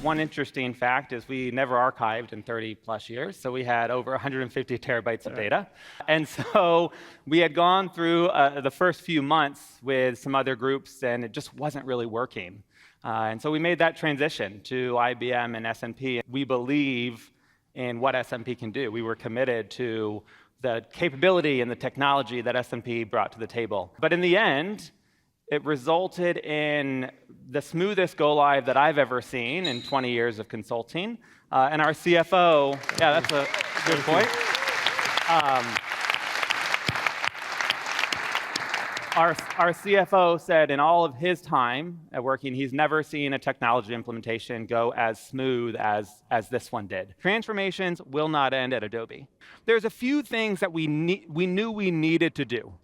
one interesting fact is we never archived in 30 plus years, so we had over 150 terabytes of data. And so we had gone through the first few months with some other groups, and it just wasn't really working. And so we made that transition to IBM and S&P. We believe in what S&P can do. We were committed to the capability and the technology that S&P brought to the table. But in the end, it resulted in the smoothest go-live that I've ever seen in 20 years of consulting. And our CFO, yeah, that's a good point. Our CFO said in all of his time at working, he's never seen a technology implementation go as smooth as this one did. Transformations will not end at Adobe. There's a few things that we knew we needed to do.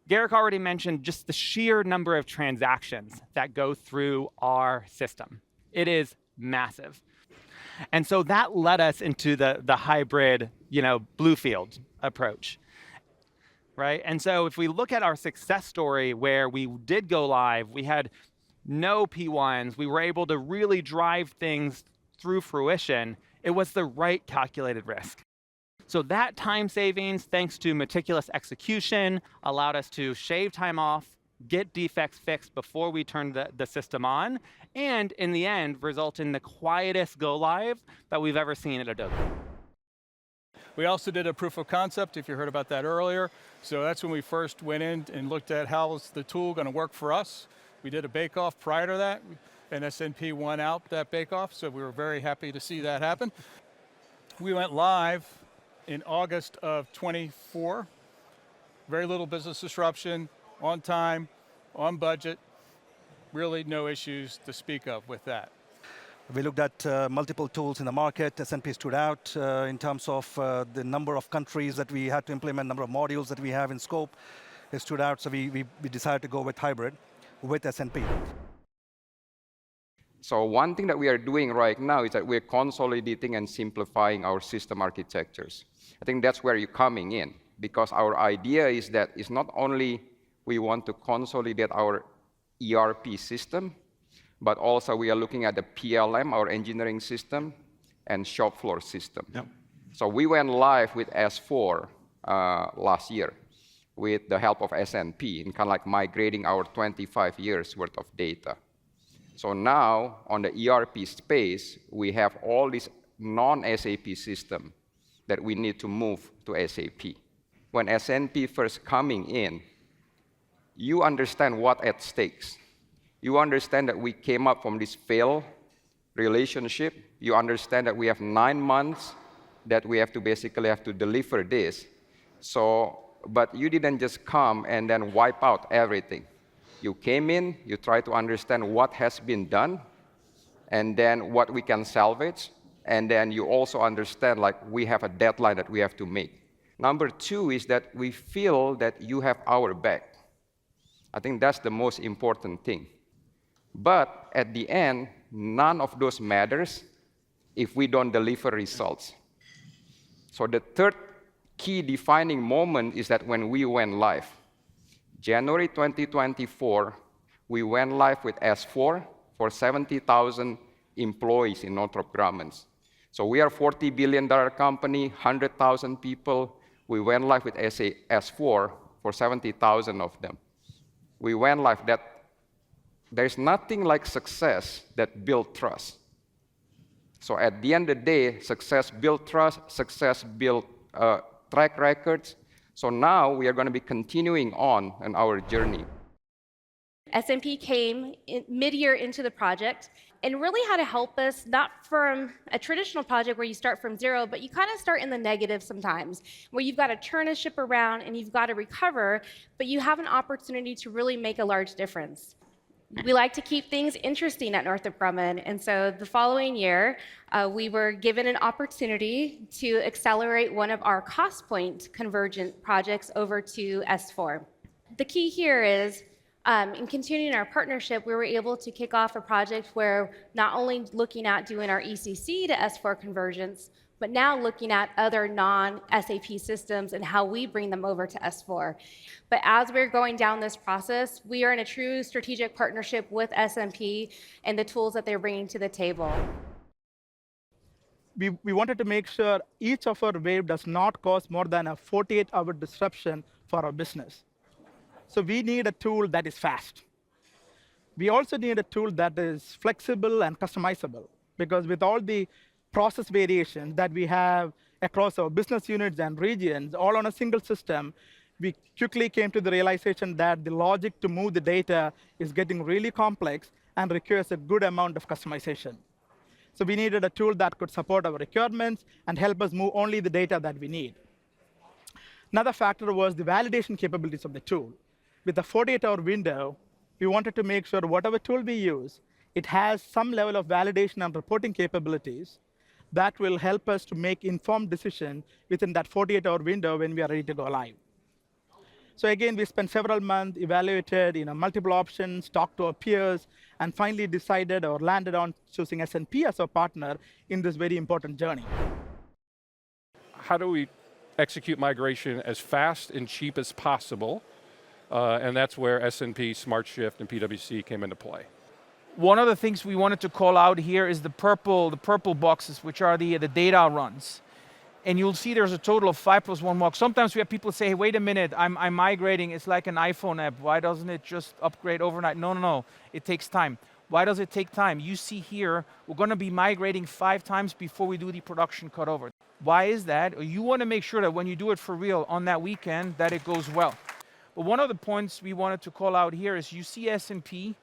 Garrick already mentioned just the sheer number of transactions that go through our system. It is massive. And so that led us into the hybrid, Bluefield approach, right? And so if we look at our success story where we did go live, we had no P1s, we were able to really drive things through fruition, it was the right calculated risk. So that time savings, thanks to meticulous execution, allowed us to shave time off, get defects fixed before we turned the system on, and in the end, result in the quietest go-live that we've ever seen at Adobe. We also did a proof of concept, if you heard about that earlier. So that's when we first went in and looked at how is the tool going to work for us. We did a bake-off prior to that, and S&P won out that bake-off, so we were very happy to see that happen. We went live in August of 24, very little business disruption, on time, on budget, really no issues to speak of with that. We looked at multiple tools in the market. S&P stood out in terms of the number of countries that we had to implement, number of modules that we have in scope. It stood out, so we decided to go with hybrid with S&P. So one thing that we are doing right now is that we're consolidating and simplifying our system architectures. I think that's where you're coming in, because our idea is that it's not only we want to consolidate our ERP system, but also we are looking at the PLM, our engineering system, and shop floor system. Yep. So we went live with S4 last year with the help of S&P in kind of like migrating our 25 years worth of data. So now, on the ERP space, we have all this non-SAP system that we need to move to SAP. When S&P first coming in, you understand what at stakes. You understand that we came up from this failed relationship. You understand that we have 9 months that we have to basically deliver this. So, but you didn't just come and then wipe out everything. You came in, you try to understand what has been done, and then what we can salvage, and then you also understand, like, we have a deadline that we have to make. Number two is that we feel that you have our back. I think that's the most important thing. But at the end, none of those matters if we don't deliver results. So the third key defining moment is that when we went live. January 2024, we went live with S4 for 70,000 employees in Northrop Grumman. So we are a $40 billion company, 100,000 people. We went live with S4 for 70,000 of them. We went live. There's nothing like success that builds trust. So at the end of the day, success builds trust, success builds track records. So now we are going to be continuing on our journey. S&P came mid-year into the project and really had to help us, not from a traditional project where you start from zero, but you kind of start in the negative sometimes, where you've got to turn a ship around and you've got to recover, but you have an opportunity to really make a large difference. We like to keep things interesting at Northrop Grumman, and so the following year, we were given an opportunity to accelerate one of our cost point convergent projects over to S4. The key here is, in continuing our partnership, we were able to kick off a project where not only looking at doing our ECC to S4 convergence, but now looking at other non-SAP systems and how we bring them over to S4. But as we're going down this process, we are in a true strategic partnership with S&P and the tools that they're bringing to the table. We wanted to make sure each of our wave does not cause more than a 48-hour disruption for our business. So we need a tool that is fast. We also need a tool that is flexible and customizable, because with all the process variation that we have across our business units and regions, all on a single system, we quickly came to the realization that the logic to move the data is getting really complex and requires a good amount of customization. So we needed a tool that could support our requirements and help us move only the data that we need. Another factor was the validation capabilities of the tool. With a 48-hour window, we wanted to make sure whatever tool we use, it has some level of validation and reporting capabilities that will help us to make informed decisions within that 48-hour window when we are ready to go live. So again, we spent several months, evaluated multiple options, talked to our peers, and finally decided or landed on choosing S&P as our partner in this very important journey. How do we execute migration as fast and cheap as possible? And that's where S&P, SmartShift, and PwC came into play. One of the things we wanted to call out here is the purple boxes, which are the data runs. And you'll see there's a total of 5+1 walks. Sometimes we have people say, hey, wait a minute, I'm migrating, it's like an iPhone app. Why doesn't it just upgrade overnight? No, it takes time. Why does it take time? You see here, we're going to be migrating 5 times before we do the production cutover. Why is that? You want to make sure that when you do it for real on that weekend, that it goes well. But one of the points we wanted to call out here is you see S&P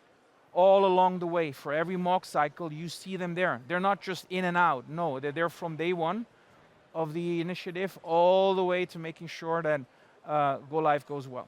all along the way. For every mock cycle, you see them there. They're not just in and out. No, they're there from day one of the initiative all the way to making sure that go live goes well.